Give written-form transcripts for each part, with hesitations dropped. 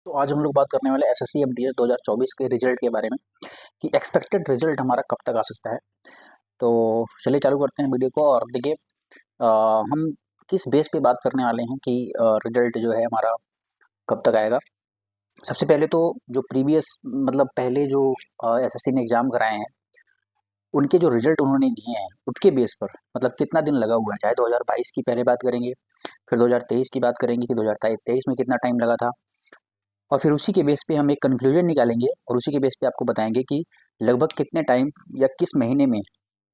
तो आज हम लोग बात करने वाले एसएससी एमटीएस 2024 के रिजल्ट के बारे में कि एक्सपेक्टेड रिजल्ट हमारा कब तक आ सकता है। तो चलिए चालू करते हैं वीडियो को। और देखिए, हम किस बेस पे बात करने वाले हैं कि रिजल्ट जो है हमारा कब तक आएगा। सबसे पहले तो जो प्रीवियस मतलब पहले जो एसएससी ने एग्ज़ाम कराए हैं, उनके जो रिजल्ट उन्होंने दिए हैं उसके बेस पर मतलब कितना दिन लगा हुआ है। चाहे 2022 की पहले बात करेंगे, फिर 2023 की बात करेंगे कि 2023 में कितना टाइम लगा था, और फिर उसी के बेस पे हम एक कंक्लूजन निकालेंगे और उसी के बेस पे आपको बताएंगे कि लगभग कितने टाइम या किस महीने में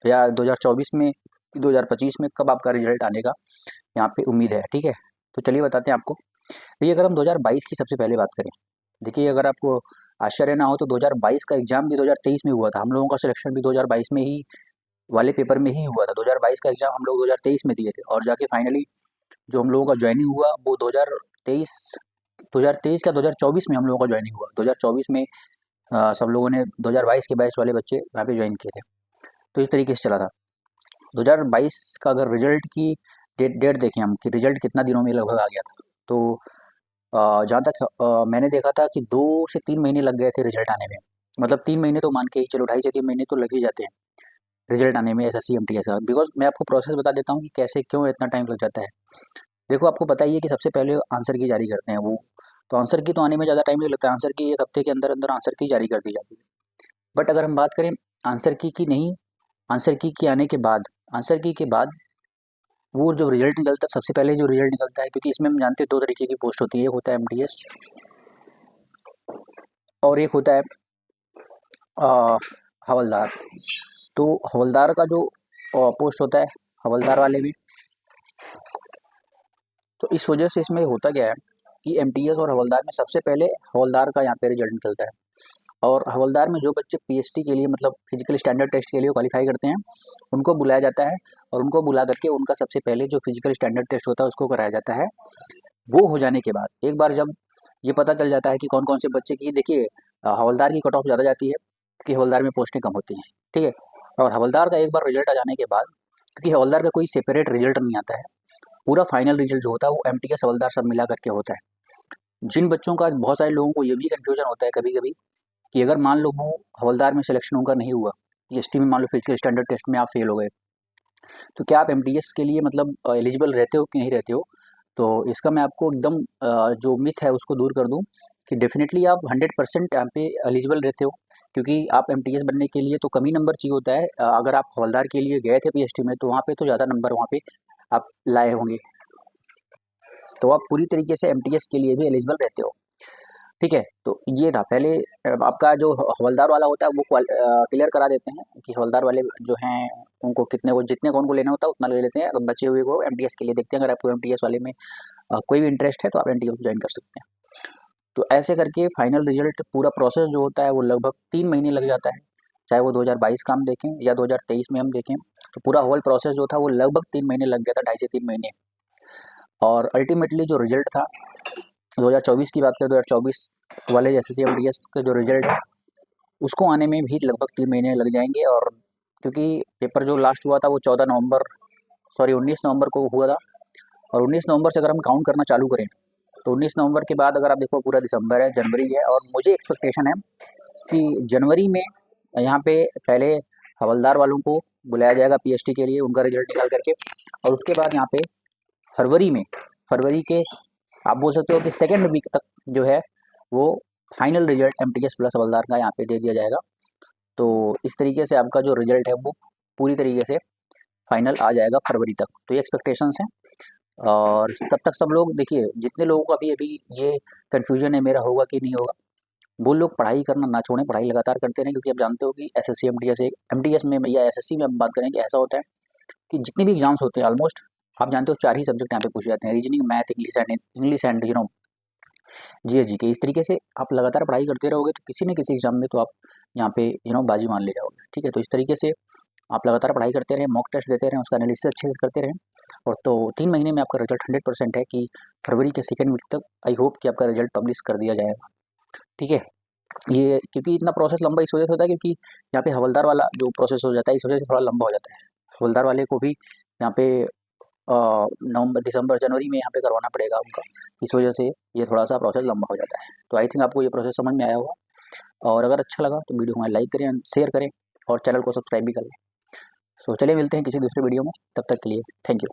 या 2024 में, 2025 में कब आपका रिजल्ट आने का यहाँ पे उम्मीद है। ठीक है, तो चलिए बताते हैं आपको। देखिए, अगर हम 2022 की सबसे पहले बात करें, देखिए अगर आपको आश्चर्य ना हो तो 2022 का एग्ज़ाम भी 2023 में हुआ था। हम लोगों का सिलेक्शन भी 2022 में ही वाले पेपर में ही हुआ था। 2022 का एग्ज़ाम हम लोग 2023 में दिए थे और जाके फाइनली जो हम लोगों का ज्वाइनिंग हुआ वो 2023 का 2024 में हम लोगों का ज्वाइनिंग हुआ। 2024 में सब लोगों ने 2022 के बैच वाले बच्चे वहाँ पे ज्वाइन किए थे। तो इस तरीके से चला था। 2022 का अगर रिजल्ट की डेट डेट देखें हम कि रिजल्ट कितना दिनों में लगभग आ गया था, तो जहाँ तक मैंने देखा था कि 2 से 3 महीने लग गए थे रिजल्ट आने में। मतलब 3 महीने तो मान के ही चलो, ढाई से 3 महीने तो लग ही जाते हैं रिजल्ट आने में एसएससी एमटीएस का। बिकॉज़ मैं आपको प्रोसेस बता देता हूँ कि कैसे क्यों इतना टाइम लग जाता है। देखो, आपको पता ही है कि सबसे पहले आंसर की जारी करते हैं वो, तो आंसर की तो आने में ज़्यादा टाइम नहीं लगता है। आंसर की 1 हफ्ते के अंदर-अंदर आंसर की जारी कर दी जाती है। बट अगर हम बात करें आंसर की नहीं, आंसर की के आने के बाद, आंसर की के बाद वो जो रिजल्ट निकलता है, सबसे पहले जो रिजल्ट निकलता है, क्योंकि इसमें हम जानते हैं 2 तरीके की पोस्ट होती है। एक होता है एमटीएस और एक होता है अ, हवलदार। तो हवलदार का जो पोस्ट होता है, हवलदार वाले में, तो इस वजह से इसमें होता क्या है कि एमटीएस और हवलदार में सबसे पहले हवलदार का यहाँ पे रिजल्ट निकलता है। और हवलदार में जो बच्चे पीएसटी के लिए मतलब फिजिकल स्टैंडर्ड टेस्ट के लिए क्वालिफाई करते हैं, उनको बुलाया जाता है और उनको बुला करके उनका सबसे पहले जो फिजिकल स्टैंडर्ड टेस्ट होता है उसको कराया जाता है। वो हो जाने के बाद एक बार जब ये पता चल जाता है कि कौन कौन से बच्चे की, देखिए हवलदार की कट ऑफ ज़्यादा जाती है क्योंकि हवलदार में पोस्टें कम होती हैं। ठीक है, और हवलदार का एक बार रिजल्ट आ जाने के बाद, क्योंकि हवलदार का कोई सेपरेट रिजल्ट नहीं आता है, पूरा फाइनल रिजल्ट जो होता है वो एमटीएस हवलदार सब मिला करके होता है। जिन बच्चों का, बहुत सारे लोगों को ये भी कन्फ्यूजन होता है कभी कभी कि अगर मान लो वो हवलदार में सिलेक्शन उनका नहीं हुआ, एसटी में मान लो फिजिकल स्टैंडर्ड टेस्ट में आप फेल हो गए, तो क्या आप एमटीएस के लिए मतलब एलिजिबल रहते हो कि नहीं रहते हो। तो इसका मैं आपको एकदम जो मिथ है उसको दूर कर दूं कि डेफिनेटली आप 100% यहाँ पे एलिजिबल रहते हो, क्योंकि आप एमटीएस बनने के लिए तो कम ही नंबर चाहिए होता है। अगर आप हवलदार के लिए गए थे पीएसटी में तो वहाँ पे तो ज़्यादा नंबर वहाँ पे आप लाए होंगे, तो आप पूरी तरीके से एमटीएस के लिए भी एलिजिबल रहते हो। ठीक है, तो ये था पहले। आपका जो हवलदार वाला होता है वो क्लियर करा देते हैं कि हवलदार वाले जो हैं उनको कितने को, जितने को उनको लेना होता है उतना ले लेते हैं। अगर बचे हुए को एमटीएस के लिए देखते हैं। अगर आपको एमटीएस वाले में कोई भी इंटरेस्ट है तो आप एमटीएस ज्वाइन कर सकते हैं। तो ऐसे करके फाइनल रिजल्ट पूरा प्रोसेस जो होता है वो लगभग 3 महीने लग जाता है। चाहे वो 2022 का हम देखें या 2023 में हम देखें, तो पूरा होल प्रोसेस जो था वो लगभग 3 महीने लग गया था, ढाई से 3 महीने। और अल्टीमेटली जो रिजल्ट था 2024 की बात करें, 2024 वाले एसएससी एमटीएस का जो रिजल्ट है उसको आने में भी लगभग 3 महीने लग जाएंगे। और क्योंकि पेपर जो लास्ट हुआ था वो 19 नवंबर को हुआ था, और 19 नवंबर से अगर हम काउंट करना चालू करें तो 19 नवंबर के बाद अगर आप देखो पूरा दिसंबर है, जनवरी है, और मुझे एक्सपेक्टेशन है कि जनवरी में यहाँ पे पहले हवलदार वालों को बुलाया जाएगा पीएसटी के लिए, उनका रिजल्ट निकाल करके, और उसके बाद यहाँ पे फरवरी में, फरवरी के आप बोल सकते हो कि सेकेंड वीक तक जो है वो फाइनल रिजल्ट एमटीएस प्लस हवलदार का यहाँ पे दे दिया जाएगा। तो इस तरीके से आपका जो रिजल्ट है वो पूरी तरीके से फाइनल आ जाएगा फरवरी तक। तो ये एक्सपेक्टेशंस हैं। और तब तक सब लोग देखिए, जितने लोगों का भी अभी ये कन्फ्यूजन है मेरा होगा कि नहीं होगा, वो लोग पढ़ाई करना ना छोड़ें, पढ़ाई लगातार करते रहें, क्योंकि आप जानते हो कि एसएससी एमटीएस एमटीएस में या एसएससी में हम बात करें कि ऐसा होता है कि जितने भी एग्जाम्स होते हैं ऑलमोस्ट, आप जानते हो 4 ही सब्जेक्ट यहाँ पे पूछे जाते हैं, reasoning, math, English and GS GK. इस तरीके से आप लगातार पढ़ाई करते रहोगे तो किसी न किसी एग्जाम में तो आप यहाँ पे बाजी मान ले जाओगे। ठीक है, तो इस तरीके से आप लगातार पढ़ाई करते रहें, मॉक टेस्ट देते रहें, उसका एनालिसिस अच्छे से करते रहें, और तो 3 महीने में आपका रिजल्ट 100% है कि फरवरी के सेकेंड वीक तक आई होप कि आपका रिजल्ट पब्लिश कर दिया जाएगा। ठीक है, ये क्योंकि इतना प्रोसेस लंबा इस वजह से होता है क्योंकि यहाँ पे हवलदार वाला जो प्रोसेस हो जाता है इस वजह से थोड़ा लंबा हो जाता है। हवलदार वाले को भी यहाँ पे नवंबर दिसंबर जनवरी में यहाँ पे करवाना पड़ेगा उनका। इस वजह से ये थोड़ा सा प्रोसेस लंबा हो जाता है। तो आई थिंक आपको ये प्रोसेस समझ में आया होगा, और अगर अच्छा लगा तो वीडियो को लाइक करें, शेयर करें और चैनल को सब्सक्राइब भी कर लें। सो चलिए मिलते हैं किसी दूसरे वीडियो में, तब तक के लिए थैंक यू।